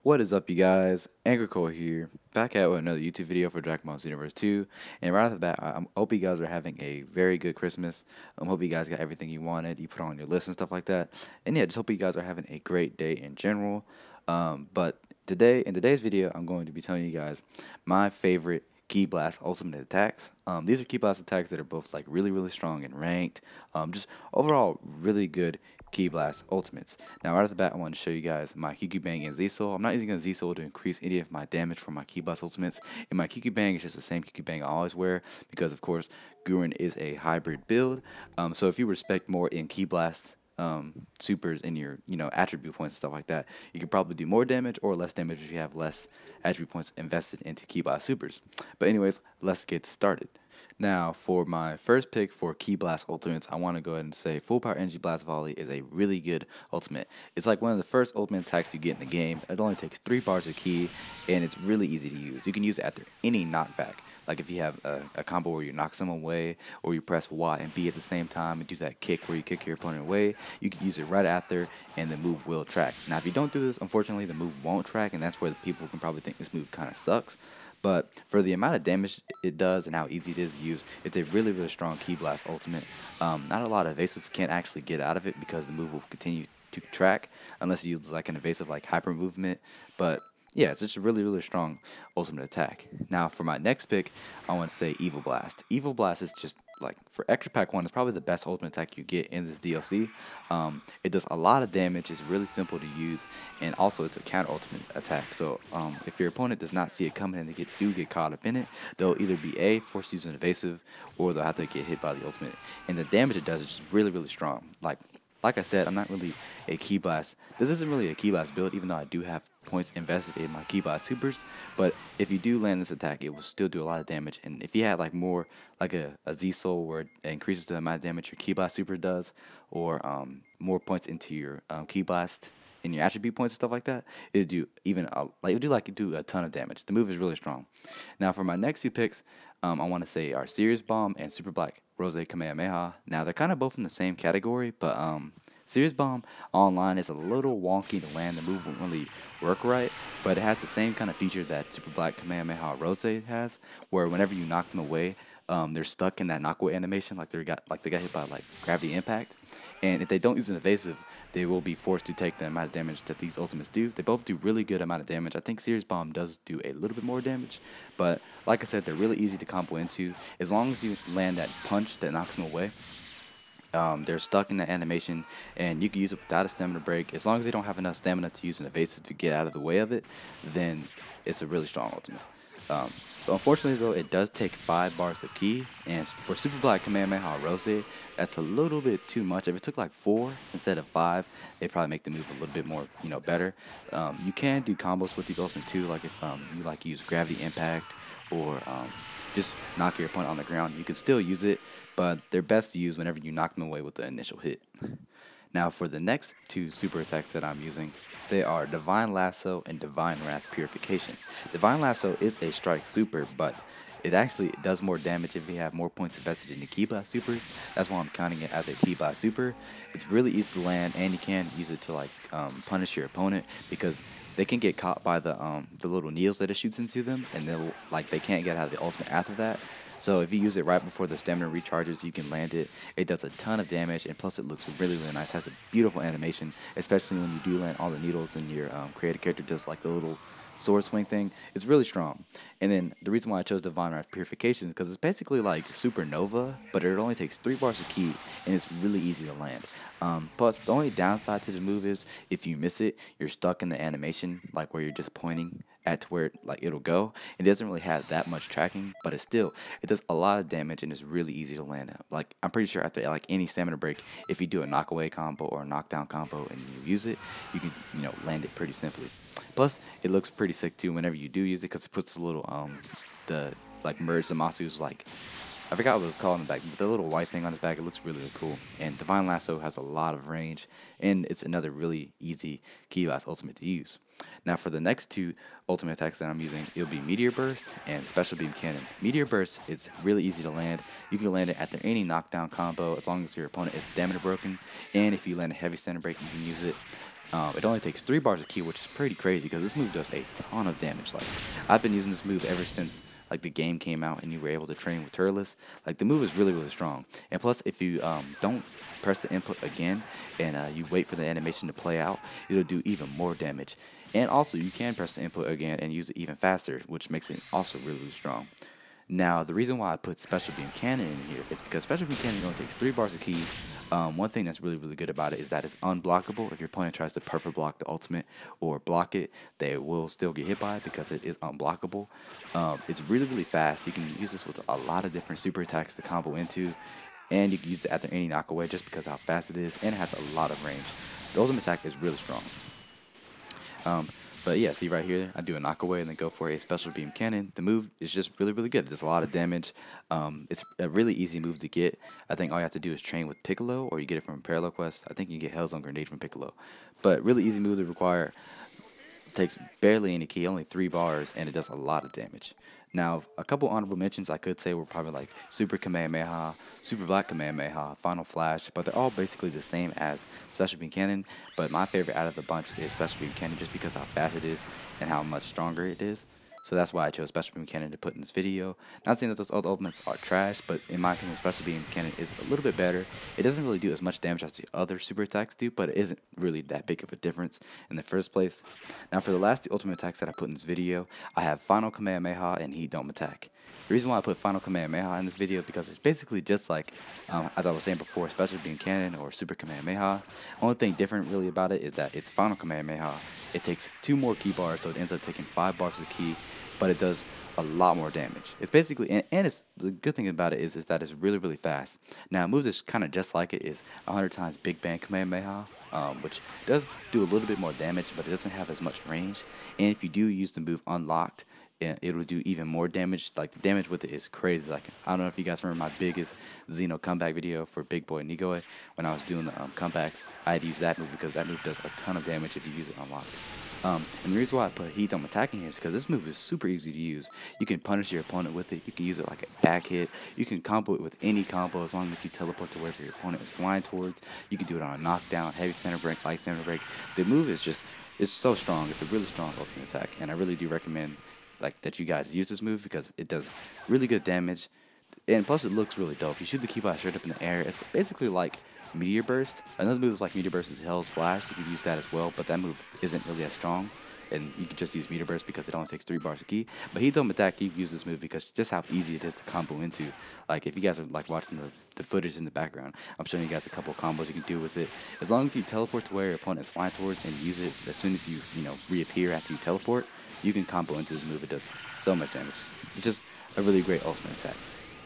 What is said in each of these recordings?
What is up, you guys? Angry Cole here, back at with another YouTube video for Dragon Ball Xenoverse 2. And right off the bat, I hope you guys are having a very good Christmas. I hope you guys got everything you wanted, you put on your list and stuff like that. And yeah, just hope you guys are having a great day in general. But today, in today's video, I'm going to be telling you guys my favorite Ki Blast ultimate attacks. These are Ki Blast attacks that are both like really strong and ranked. Just overall really good Ki Blast ultimates. Now right off the bat, I want to show you guys my QQ Bang and Z Soul. I'm not using a Z Soul to increase any of my damage for my Ki Blast ultimates. And my QQ Bang is just the same QQ Bang I always wear because of course Gurren is a hybrid build. So if you respect more in Ki Blast supers in your attribute points and stuff like that, you could probably do more damage or less damage if you have less attribute points invested into Ki Blast supers. But anyways, let's get started. Now, for my first pick for Ki Blast ultimates, I want to go ahead and say Full Power Energy Blast Volley is a really good ultimate. It's like one of the first ultimate attacks you get in the game. It only takes 3 bars of ki, and it's really easy to use. You can use it after any knockback. Like if you have a combo where you knock someone away, or you press Y and B at the same time and do that kick where you kick your opponent away, you can use it right after, and the move will track. Now, if you don't do this, unfortunately, the move won't track, and that's where the people can probably think this move kind of sucks. But for the amount of damage it does and how easy it is to use, it's a really strong Ki Blast ultimate. Not a lot of evasives can actually get out of it because the move will continue to track unless you use like an evasive like hyper movement. But yeah, it's just a really strong ultimate attack. Now for my next pick, I want to say Evil Blast. Evil Blast is just like for Extra Pack 1, it's probably the best ultimate attack you get in this DLC. It does a lot of damage, it's really simple to use, and also it's a counter ultimate attack. So if your opponent does not see it coming and they do get caught up in it, they'll either be forced to use an evasive, or they'll have to get hit by the ultimate. And the damage it does is just really strong. Like I said, I'm not really a Ki Blast. This isn't really a Ki Blast build, even though I do have points invested in my Ki Blast supers. But if you do land this attack, it will still do a lot of damage. And if you had like more, like a Z Soul where it increases the amount of damage your Ki Blast super does, or more points into your Ki Blast in your attribute points and stuff like that, it'd do even it'd do a ton of damage. The move is really strong. Now for my next 2 picks, I want to say are Serious Bomb and Super Black Rose Kamehameha. Now they're kind of both in the same category, but Serious Bomb online is a little wonky to land. The move won't really work right, but it has the same kind of feature that Super Black Kamehameha Rose has, where whenever you knock them away, they're stuck in that knockaway animation, like they got hit by like gravity impact. And if they don't use an evasive, they will be forced to take the amount of damage that these ultimates do. They both do really good amount of damage. I think Serious Bomb does do a little bit more damage, but like I said, they're really easy to combo into. As long as you land that punch that knocks them away, they're stuck in the animation, and you can use it without a stamina break. As long as they don't have enough stamina to use an evasive to get out of the way of it, then it's a really strong ultimate. But unfortunately though, it does take 5 bars of ki, and for Super Black Kamehameha Rose, that's a little bit too much. If it took like 4 instead of 5, it'd probably make the move a little bit more, better. You can do combos with these ultimate too, like if you like use gravity impact, or just knock your opponent on the ground. You can still use it, but they're best to use whenever you knock them away with the initial hit. Now for the next 2 super attacks that I'm using, they are Divine Lasso and Divine Wrath Purification. Divine Lasso is a strike super, but it actually does more damage if you have more points invested in the Ki Blast supers. That's why I'm counting it as a Ki Blast super. It's really easy to land, and you can use it to like punish your opponent, because they can get caught by the little needles that it shoots into them, and they can't get out of the ultimate after that. So if you use it right before the stamina recharges, you can land it. It does a ton of damage, and plus it looks really nice. It has a beautiful animation, especially when you do land all the needles and your creative character does like the little sword swing thing. It's really strong. And then the reason why I chose Divine Wrath Purification is because it's basically like Supernova, but it only takes 3 bars of ki, and it's really easy to land. Plus, the only downside to the move is if you miss it, you're stuck in the animation, like where you're just pointing at where it'll go. It doesn't really have that much tracking, but it does a lot of damage, and it's really easy to land. Like I'm pretty sure after like any stamina break, if you do a knockaway combo or a knockdown combo and you use it, you can land it pretty simply. Plus, it looks pretty sick too whenever you do use it, because it puts a little the like merge Zamasu's like, I forgot what it was called in the back, but the little white thing on his back, it looks really cool. And Divine Lasso has a lot of range, and it's another really easy Ki Blast ultimate to use. Now for the next 2 ultimate attacks that I'm using, it'll be Meteor Burst and Special Beam Cannon. Meteor Burst, it's really easy to land. You can land it after any knockdown combo as long as your opponent is stamina broken, and if you land a heavy stamina break, you can use it. It only takes 3 bars of ki, which is pretty crazy because this move does a ton of damage. Like, I've been using this move ever since like the game came out and you were able to train with Turles. Like, the move is really, really strong. And plus, if you don't press the input again and you wait for the animation to play out, it'll do even more damage. And also, you can press the input again and use it even faster, which makes it also really, really strong. Now, the reason why I put Special Beam Cannon in here is because Special Beam Cannon only takes 3 bars of ki. One thing that's really, really good about it is that it's unblockable. If your opponent tries to perfect block the ultimate or block it, they will still get hit by it because it is unblockable. It's really, really fast. You can use this with a lot of different super attacks to combo into, and you can use it after any knockaway just because of how fast it is, and it has a lot of range. The ultimate attack is really strong. But yeah, see right here, I do a knockaway and then go for a Special Beam Cannon. The move is just really, really good. It does a lot of damage. It's a really easy move to get. I think all you have to do is train with Piccolo, or you get it from Parallel Quest. I think you get Hellzone Grenade from Piccolo. But really easy move to require. Takes barely any ki, only 3 bars, and it does a lot of damage. Now, a couple honorable mentions I could say were probably like Super Kamehameha, Super Black Kamehameha, Final Flash, but they're all basically the same as Special Beam Cannon. But my favorite out of the bunch is Special Beam Cannon just because how fast it is and how much stronger it is. So that's why I chose Special Beam Cannon to put in this video. Not saying that those other ultimates are trash, but in my opinion, Special Beam Cannon is a little bit better. It doesn't really do as much damage as the other super attacks do, but it isn't really that big of a difference in the first place. Now for the last 2 ultimate attacks that I put in this video, I have Final Kamehameha and Heat Dome Attack. The reason why I put Final Kamehameha in this video is because it's basically just like, as I was saying before, Special Beam Cannon or Super Kamehameha. Only thing different really about it is that it's Final Kamehameha. It takes 2 more ki bars, so it ends up taking 5 bars of ki, but it does a lot more damage. It's basically, and it's the good thing about it is that it's really, really fast. Now, a move that's kind of just like it is 100 times Big Bang Kamehameha, which does do a little bit more damage, but it doesn't have as much range. And if you do use the move unlocked, it'll do even more damage. Like, the damage with it is crazy. Like, I don't know if you guys remember my biggest Xeno comeback video for Big Boy Nigoe. When I was doing the comebacks, I had to use that move because that move does a ton of damage if you use it unlocked. And the reason why I put Heat Dome Attack in here is because this move is super easy to use. You can punish your opponent with it. You can use it like a back hit. You can combo it with any combo as long as you teleport to wherever your opponent is flying towards. You can do it on a knockdown, heavy center break, light center break. The move is just, it's so strong. It's a really strong ultimate attack, and I really do recommend like that you guys use this move because it does really good damage, and plus it looks really dope. You shoot the keyblade straight up in the air. It's basically like Meteor Burst. Another move is like Meteor Burst is Hell's Flash. You can use that as well, but that move isn't really as strong, and you can just use Meteor Burst because it only takes 3 bars of ki. But Heat Dome Attack, you can use this move because just how easy it is to combo into. Like, if you guys are like watching the footage in the background, I'm showing you guys a couple of combos you can do with it. As long as you teleport to where your opponent is flying towards and use it as soon as you reappear after you teleport, you can combo into this move. It does so much damage. It's just a really great ultimate attack.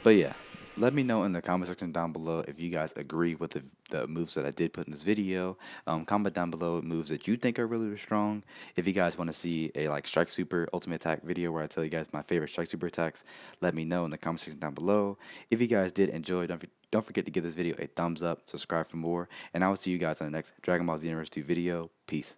But yeah, let me know in the comment section down below if you guys agree with the moves that I did put in this video. Comment down below moves that you think are really, really strong. If you guys want to see a like Strike Super Ultimate Attack video where I tell you guys my favorite Strike Super attacks, let me know in the comment section down below. If you guys did enjoy, don't forget to give this video a thumbs up, subscribe for more, and I will see you guys on the next Dragon Ball Xenoverse 2 video. Peace.